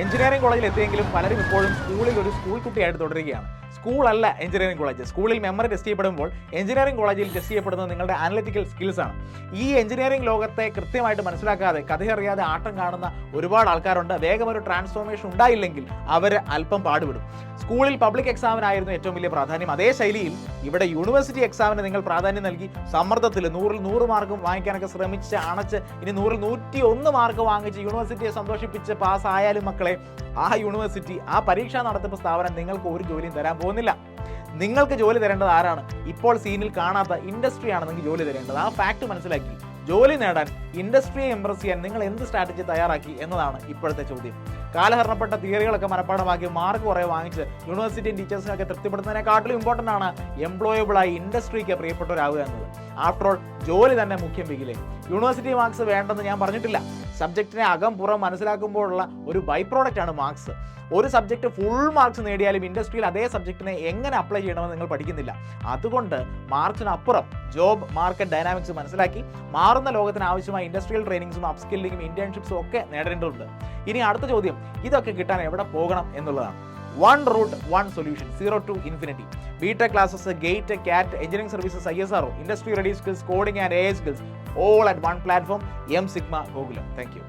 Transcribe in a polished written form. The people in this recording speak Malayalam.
എഞ്ചിനീയറിംഗ് കോളേജിൽ എത്തിയെങ്കിലും പലരും ഇപ്പോഴും സ്കൂളിൽ ഒരു സ്കൂൾ കുട്ടിയായിട്ട് തുടരുകയാണ്. സ്കൂളല്ല എഞ്ചിനീയറിംഗ് കോളേജ്. സ്കൂളിൽ മെമ്മറി ടെസ്റ്റ് ചെയ്യപ്പെടുമ്പോൾ എഞ്ചിനീയറിംഗ് കോളേജിൽ ടെസ്റ്റ് ചെയ്യപ്പെടുന്നത് നിങ്ങളുടെ അനലിറ്റിക്കൽ സ്കിൽസ് ആണ്. ഈ എഞ്ചിനീയറിംഗ് ലോകത്തെ കൃത്യമായിട്ട് മനസ്സിലാക്കാതെ കഥയറിയാതെ ആട്ടം കാണുന്ന ഒരുപാട് ആൾക്കാരുണ്ട്. വേഗം ഒരു ട്രാൻസ്ഫോർമേഷൻ ഉണ്ടായില്ലെങ്കിൽ അവർ അല്പം പാടുപെടും. സ്കൂളിൽ പബ്ലിക് എക്സാമിനായിരുന്നു ഏറ്റവും വലിയ പ്രാധാന്യം. അതേ ശൈലിയിൽ ഇവിടെ യൂണിവേഴ്സിറ്റി എക്സാമിന് നിങ്ങൾ പ്രാധാന്യം നൽകി സമ്മർദ്ദത്തിൽ 100-ൽ 100 മാർക്ക് വാങ്ങിക്കാനൊക്കെ ശ്രമിച്ച് അണച്ച് ഇനി 100-ൽ 101 മാർക്ക് വാങ്ങിച്ച് യൂണിവേഴ്സിറ്റിയെ സന്തോഷിപ്പിച്ച് പാസ്സായാലും മക്കളെ, ആ യൂണിവേഴ്സിറ്റി, ആ പരീക്ഷാ നടത്തിപ്പ് സ്ഥാപനം നിങ്ങൾക്ക് ഒരു ജോലിയും തരാൻ പോകുന്നില്ല. നിങ്ങൾക്ക് ജോലി തരേണ്ടത് ആരാണ്? ഇപ്പോൾ സീനിൽ കാണാത്ത ഇൻഡസ്ട്രിയാണ് നിങ്ങൾക്ക് ജോലി തരേണ്ടത്. ആ ഫാക്ട് മനസ്സിലാക്കി ജോലി നേടാൻ, ഇൻഡസ്ട്രിയെ ഇംപ്രസ് ചെയ്യാൻ നിങ്ങൾ എന്ത് സ്ട്രാറ്റജി തയ്യാറാക്കി എന്നതാണ് ഇപ്പോഴത്തെ ചോദ്യം. കാലഹരണപ്പെട്ട തിയറികളൊക്കെ മനഃപ്പാഠമാക്കി മാർക്ക് കുറേ വാങ്ങിച്ച് യൂണിവേഴ്സിറ്റിയും ടീച്ചേഴ്സിനൊക്കെ തൃപ്തിപ്പെടുന്നതിനെക്കാട്ടിലും ഇമ്പോർട്ടൻ്റ് ആണ് എംപ്ലോയബിളായി ഇൻഡസ്ട്രിക്ക് പ്രിയപ്പെട്ടവരാകുക എന്നത്. ആഫ്റ്റർ ഓൾ ജോലി തന്നെ മുഖ്യം വെക്കില്ലേ. യൂണിവേഴ്സിറ്റി മാർക്സ് വേണ്ടെന്ന് ഞാൻ പറഞ്ഞിട്ടില്ല. സബ്ജക്റ്റിനെ അകം പുറം മനസ്സിലാക്കുമ്പോഴുള്ള ഒരു ബൈ പ്രോഡക്റ്റ് ആണ് മാർക്സ്. ഒരു സബ്ജക്റ്റ് ഫുൾ മാർക്സ് നേടിയാലും ഇൻഡസ്ട്രിയിൽ അതേ സബ്ജക്റ്റിനെ എങ്ങനെ അപ്ലൈ ചെയ്യണമെന്ന് നിങ്ങൾ പഠിക്കുന്നില്ല. അതുകൊണ്ട് മാർക്സിനപ്പുറം ജോബ് മാർക്കറ്റ് ഡൈനാമിക്സ് മനസ്സിലാക്കി മാറുന്ന ലോകത്തിന് ആവശ്യമായ ഇൻഡസ്ട്രിയൽ ട്രെയിനിങ്സും അപ്സ്കില്ലിങ്ങും ഇന്റേൺഷിപ്സും ഒക്കെ നേടേണ്ടതുണ്ട്. ഇനി അടുത്ത ചോദ്യം, ഇതൊക്കെ കിട്ടാൻ എവിടെ പോകണം എന്നുള്ളതാണ്. One route, one solution, 0 to infinity. BTech classes, GATE, CAT, engineering services, ISRO, industry ready skills, coding and AI skills, all at one platform, M Sigma Gokulam. Thank you.